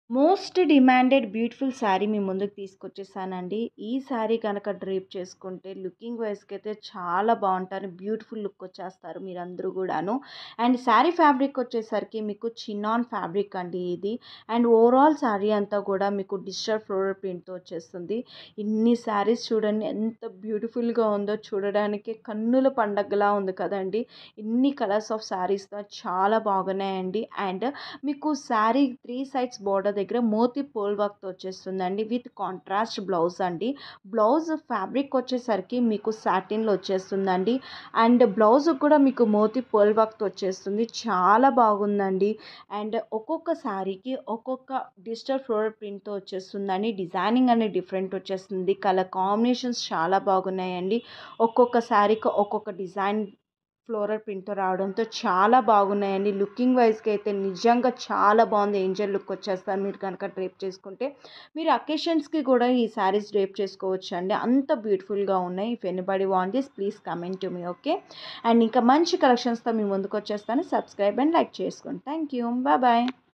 Most demanded beautiful sari మీ ముందుకు తీసుకొచ్చేసానండి. ఈ శారీ గనక డ్రేప్ చేసుకుంటే లుకింగ్ వైస్‌గా అయితే చాలా బావుంటారు. బ్యూటిఫుల్ లుక్ వచ్చేస్తారు మీరందరూ గూడాను. అండ్ శారీ ఫ్యాబ్రిక్ వచ్చేసరికి మీకు చినాన్ ఫ్యాబ్రిక్ అండి ఇది. అండ్ ఓవరాల్ శారీ అంతా గూడా మీకు డిజిటల్ ఫ్లోరల్ ప్రింట్‌తో వచ్చేస్తుంది. ఇన్ని శారీస్ చూడండి ఎంత బ్యూటిఫుల్‌గా ఉందో చూడడానికి కన్నుల పండగలా ఉంది కదండీ! ఇన్ని కలర్స్ ఆఫ్ శారీస్‌తో చాలా బాగున్నాయండి. అండ్ మీకు శారీ 3 సైడ్స్ బోర్డర్ దగ్గర మోతీ పోల్ వర్క్‌తో వచ్చేస్తుందండి. విత్ కాంట్రాస్ట్ బ్లౌజ్ అండి. బ్లౌజ్ ఫ్యాబ్రిక్ వచ్చేసరికి మీకు సాటిన్‌లో వచ్చేస్తుందండి. అండ్ బ్లౌజ్‌కి కూడా మీకు మోతీ పోల్ వర్క్‌తో వచ్చేస్తుంది. చాలా బాగుందండి. అండ్ ఒక్కొక్క శారీకి ఒక్కొక్క డిజిటల్ ఫ్లోరల్ ప్రింట్‌తో వచ్చేస్తుందండి. డిజైనింగ్ అనేది డిఫరెంట్ వచ్చేస్తుంది. కలర్ కాంబినేషన్స్ చాలా బాగున్నాయండి. ఒక్కొక్క శారీకి ఒక్కొక్క డిజైన్ ఫ్లోరల్ ప్రింట్‌తో రావడంతో చాలా బాగున్నాయండి. లుకింగ్ వైస్‌గా అయితే నిజంగా చాలా బాగుంది. ఏంజెల్ లుక్ వచ్చేస్తారు మీరు కనుక డ్రేప్ చేసుకుంటే. మీరు అకేషన్స్‌కి కూడా ఈ శారీస్ డ్రేప్ చేసుకోవచ్చండి. అంత బ్యూటిఫుల్‌గా ఉన్నాయి. If anybody want this please comment to me okay. And ఇంకా మంచి కలెక్షన్స్‌తో మీ ముందుకు వచ్చేస్తాను. సబ్స్క్రైబ్ అండ్ లైక్ చేసుకోండి. Thank you. బాయ్.